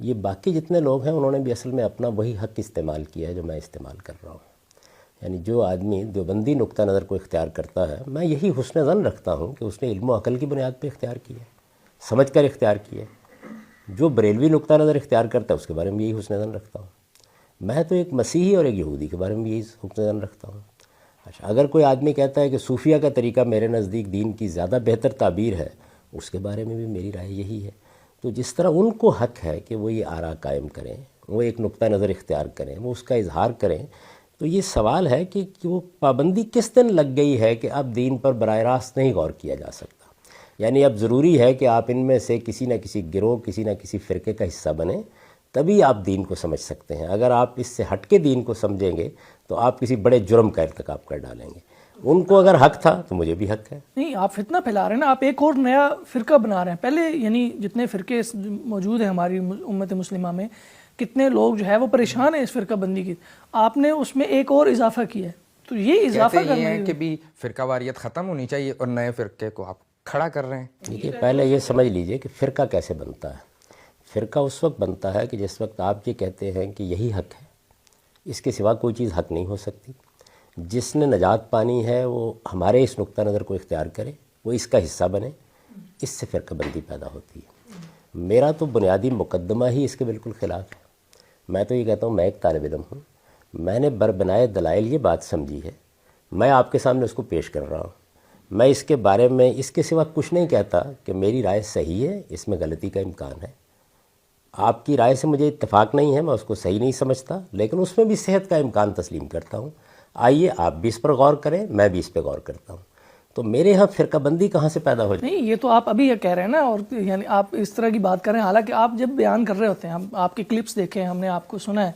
یہ باقی جتنے لوگ ہیں انہوں نے بھی اصل میں اپنا وہی حق استعمال کیا ہے جو میں استعمال کر رہا ہوں. یعنی جو آدمی دیوبندی نقطہ نظر کو اختیار کرتا ہے، میں یہی حسن ظن رکھتا ہوں کہ اس نے علم و عقل کی بنیاد پہ اختیار کیا ہے، سمجھ کر اختیار کیا ہے. جو بریلوی نقطہ نظر اختیار کرتا ہے اس کے بارے میں یہی حسن ظن رکھتا ہوں. میں تو ایک مسیحی اور ایک یہودی کے بارے میں یہی حسن ظن رکھتا ہوں. اچھا، اگر کوئی آدمی کہتا ہے کہ صوفیہ کا طریقہ میرے نزدیک دین کی زیادہ بہتر تعبیر ہے، اس کے بارے میں بھی میری رائے یہی ہے. تو جس طرح ان کو حق ہے کہ وہ یہ آراء قائم کریں، وہ ایک نقطہ نظر اختیار کریں، وہ اس کا اظہار کریں، تو یہ سوال ہے کہ وہ پابندی کس دن لگ گئی ہے کہ اب دین پر براہ راست نہیں غور کیا جا سکتا. یعنی اب ضروری ہے کہ آپ ان میں سے کسی نہ کسی گروہ، کسی نہ کسی فرقے کا حصہ بنیں، تبھی آپ دین کو سمجھ سکتے ہیں. اگر آپ اس سے ہٹ کے دین کو سمجھیں گے تو آپ کسی بڑے جرم کا ارتکاب کر ڈالیں گے. ان کو اگر حق تھا تو مجھے بھی حق ہے. نہیں، آپ فتنہ پھیلا رہے ہیں نا، آپ ایک اور نیا فرقہ بنا رہے ہیں. پہلے یعنی جتنے فرقے موجود ہیں ہماری امت مسلمہ میں، کتنے لوگ جو ہے وہ پریشان ہیں اس فرقہ بندی کی، آپ نے اس میں ایک اور اضافہ کیا ہے. تو یہ اضافہ کہتے کرنا یہ ہے کہ بھی فرقہ واریت ختم ہونی چاہیے اور نئے فرقے کو آپ کھڑا کر رہے ہیں. دیکھیے، پہلے یہ سمجھ لیجئے کہ فرقہ کیسے بنتا ہے. فرقہ اس وقت بنتا ہے کہ جس وقت آپ یہ کہتے ہیں کہ یہی حق ہے، اس کے سوا کوئی چیز حق نہیں ہو سکتی. جس نے نجات پانی ہے وہ ہمارے اس نقطہ نظر کو اختیار کرے، وہ اس کا حصہ بنے. اس سے فرقہ بندی پیدا ہوتی ہے. میرا تو بنیادی مقدمہ ہی اس کے بالکل خلاف ہے. میں تو یہ کہتا ہوں، میں ایک طالب علم ہوں، میں نے بربنائے دلائل یہ بات سمجھی ہے، میں آپ کے سامنے اس کو پیش کر رہا ہوں. میں اس کے بارے میں اس کے سوا کچھ نہیں کہتا کہ میری رائے صحیح ہے، اس میں غلطی کا امکان ہے. آپ کی رائے سے مجھے اتفاق نہیں ہے، میں اس کو صحیح نہیں سمجھتا، لیکن اس میں بھی صحت کا امکان تسلیم کرتا ہوں. آئیے آپ بھی اس پر غور کریں، میں بھی اس پہ غور کرتا ہوں. تو میرے ہاں فرقہ بندی کہاں سے پیدا ہو جائے؟ نہیں، یہ تو آپ ابھی یہ کہہ رہے ہیں نا، اور یعنی آپ اس طرح کی بات کر رہے ہیں، حالانکہ آپ جب بیان کر رہے ہوتے ہیں، ہم آپ کے کلپس دیکھے ہیں، ہم نے آپ کو سنا ہے،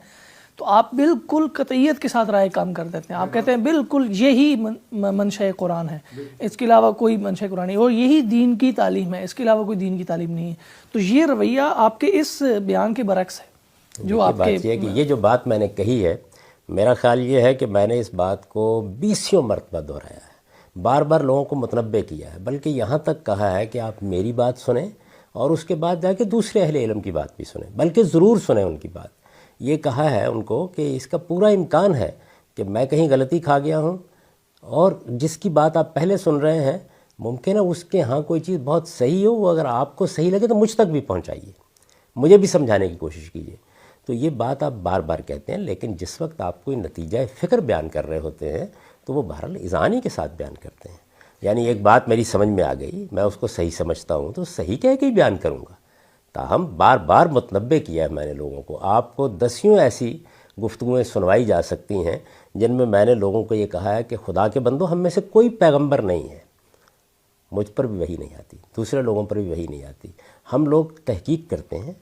تو آپ بالکل قطعیت کے ساتھ رائے کام کر دیتے ہیں. آپ کہتے ہیں بالکل یہی منشأ قرآن ہے، اس کے علاوہ کوئی منشأ قرآن نہیں، اور یہی دین کی تعلیم ہے، اس کے علاوہ کوئی دین کی تعلیم نہیں ہے. تو یہ رویہ آپ کے اس بیان کے برعکس ہے جو آپ کے. بات یہ ہے کہ یہ جو بات میں نے کہی ہے، میرا خیال یہ ہے کہ میں نے اس بات کو 20 مرتبہ دہرایا ہے، بار بار لوگوں کو متنبہ کیا ہے، بلکہ یہاں تک کہا ہے کہ آپ میری بات سنیں اور اس کے بعد جا کے دوسرے اہل علم کی بات بھی سنیں، بلکہ ضرور سنیں ان کی بات. یہ کہا ہے ان کو کہ اس کا پورا امکان ہے کہ میں کہیں غلطی کھا گیا ہوں، اور جس کی بات آپ پہلے سن رہے ہیں ممکن ہے اس کے ہاں کوئی چیز بہت صحیح ہو، وہ اگر آپ کو صحیح لگے تو مجھ تک بھی پہنچائیے، مجھے بھی سمجھانے کی کوشش کیجیے. تو یہ بات آپ بار بار کہتے ہیں، لیکن جس وقت آپ کوئی نتیجہ فکر بیان کر رہے ہوتے ہیں تو وہ بہرحال اذعانی کے ساتھ بیان کرتے ہیں. یعنی ایک بات میری سمجھ میں آ گئی، میں اس کو صحیح سمجھتا ہوں تو صحیح کہہ کے ہی بیان کروں گا. تاہم بار بار متنبہ کیا ہے میں نے لوگوں کو. آپ کو دسیوں ایسی گفتگویں سنوائی جا سکتی ہیں جن میں نے لوگوں کو یہ کہا ہے کہ خدا کے بندو، ہم میں سے کوئی پیغمبر نہیں ہے، مجھ پر بھی وحی نہیں آتی، دوسرے لوگوں پر بھی وحی نہیں آتی. ہم لوگ تحقیق کرتے ہیں،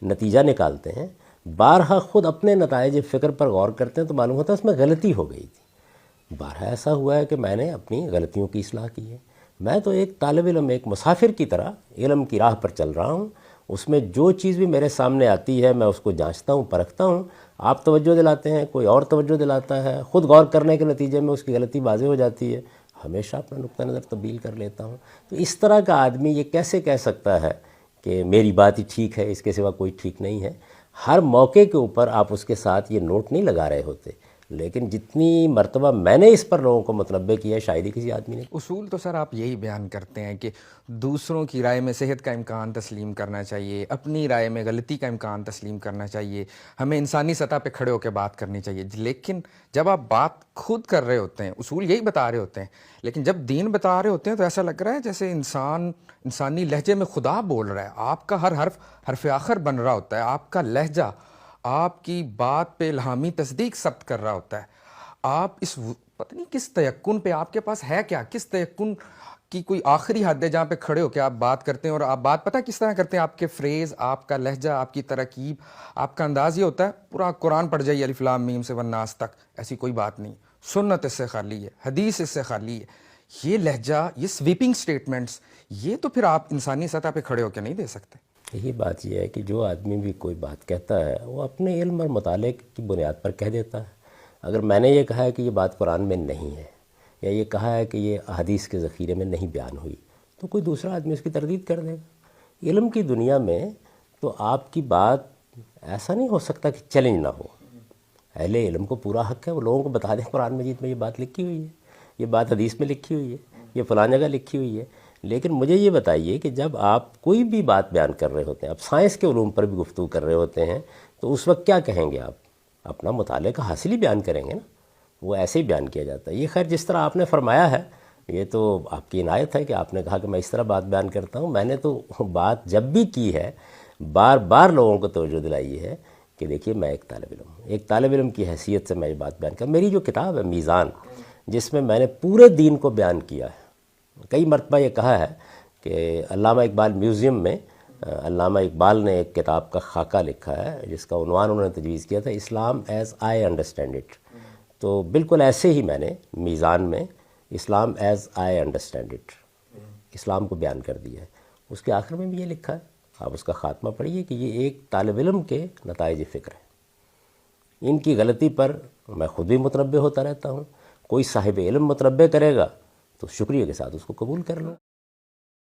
نتیجہ نکالتے ہیں، بارہا خود اپنے نتائج فکر پر غور کرتے ہیں تو معلوم ہوتا ہے اس میں غلطی ہو گئی تھی. بارہا ایسا ہوا ہے کہ میں نے اپنی غلطیوں کی اصلاح کی ہے. میں تو ایک طالب علم، ایک مسافر کی طرح علم کی راہ پر چل رہا ہوں. اس میں جو چیز بھی میرے سامنے آتی ہے میں اس کو جانچتا ہوں، پرکھتا ہوں. آپ توجہ دلاتے ہیں، کوئی اور توجہ دلاتا ہے، خود غور کرنے کے نتیجے میں اس کی غلطی واضح ہو جاتی ہے، ہمیشہ اپنا نقطہ نظر تبدیل کر لیتا ہوں. تو اس طرح کا آدمی یہ کیسے کہہ سکتا ہے کہ میری بات ہی ٹھیک ہے، اس کے سوا کوئی ٹھیک نہیں ہے؟ ہر موقع کے اوپر آپ اس کے ساتھ یہ نوٹ نہیں لگا رہے ہوتے، لیکن جتنی مرتبہ میں نے اس پر لوگوں کو متنبہ کیا ہے شاید ہی کسی آدمی نے. اصول تو سر آپ یہی بیان کرتے ہیں کہ دوسروں کی رائے میں صحت کا امکان تسلیم کرنا چاہیے، اپنی رائے میں غلطی کا امکان تسلیم کرنا چاہیے، ہمیں انسانی سطح پہ کھڑے ہو کے بات کرنی چاہیے. لیکن جب آپ بات خود کر رہے ہوتے ہیں، اصول یہی بتا رہے ہوتے ہیں، لیکن جب دین بتا رہے ہوتے ہیں تو ایسا لگ رہا ہے جیسے انسانی لہجے میں خدا بول رہا ہے. آپ کا ہر حرف آخر بن رہا ہوتا ہے، آپ کا لہجہ آپ کی بات پہ الہامی تصدیق ثبت کر رہا ہوتا ہے. آپ اس پتہ نہیں کس تیقن پہ، آپ کے پاس ہے کیا، کس تیقن کی کوئی آخری حد ہے جہاں پہ کھڑے ہو کے آپ بات کرتے ہیں. اور آپ بات پتہ کس طرح کرتے ہیں، آپ کے فریز، آپ کا لہجہ، آپ کی ترکیب، آپ کا انداز یہ ہوتا ہے پورا قرآن پڑھ جائیے الف لام میم سے والناس تک. ایسی کوئی بات نہیں، سنت اس سے خالی ہے، حدیث اس سے خالی ہے. یہ لہجہ، یہ سویپنگ سٹیٹمنٹس، یہ تو پھر آپ انسانی سطح پہ کھڑے ہو کے نہیں دے سکتے. یہی بات یہ ہے کہ جو آدمی بھی کوئی بات کہتا ہے وہ اپنے علم اور مطالعے کی بنیاد پر کہہ دیتا ہے. اگر میں نے یہ کہا ہے کہ یہ بات قرآن میں نہیں ہے، یا یہ کہا ہے کہ یہ احادیث کے ذخیرے میں نہیں بیان ہوئی، تو کوئی دوسرا آدمی اس کی تردید کر دے گا. علم کی دنیا میں تو آپ کی بات ایسا نہیں ہو سکتا کہ چیلنج نہ ہو. اہل علم کو پورا حق ہے وہ لوگوں کو بتا دیں قرآن مجید میں یہ بات لکھی ہوئی ہے, یہ بات حدیث میں لکھی ہوئی ہے, یہ فلاں جگہ لکھی ہوئی ہے. لیکن مجھے یہ بتائیے کہ جب آپ کوئی بھی بات بیان کر رہے ہوتے ہیں, آپ سائنس کے علوم پر بھی گفتگو کر رہے ہوتے ہیں, تو اس وقت کیا کہیں گے آپ؟ اپنا مطالعے کا حاصل ہی بیان کریں گے نا, وہ ایسے ہی بیان کیا جاتا ہے. یہ خیر جس طرح آپ نے فرمایا ہے یہ تو آپ کی عنایت ہے کہ آپ نے کہا کہ میں اس طرح بات بیان کرتا ہوں. میں نے تو بات جب بھی کی ہے بار بار لوگوں کو توجہ دلائی ہے کہ دیکھیے میں ایک طالب علم ہوں, ایک طالب علم کی حیثیت سے میں یہ بات بیان کر. میری جو کتاب ہے میزان, جس میں نے پورے دین کو بیان کیا ہے, کئی مرتبہ یہ کہا ہے کہ علامہ اقبال میوزیم میں علامہ اقبال نے ایک کتاب کا خاکہ لکھا ہے جس کا عنوان انہوں نے تجویز کیا تھا اسلام ایز آئی انڈرسٹینڈ اٹ. تو بالکل ایسے ہی میں نے میزان میں اسلام ایز آئی انڈرسٹینڈ اٹ, اسلام کو بیان کر دیا ہے. اس کے آخر میں بھی یہ لکھا ہے, آپ اس کا خاتمہ پڑھیے کہ یہ ایک طالب علم کے نتائج فکر ہیں. ان کی غلطی پر میں خود بھی متنبہ ہوتا رہتا ہوں. کوئی صاحب علم متنبہ کرے گا تو شکریہ کے ساتھ اس کو قبول کر لو.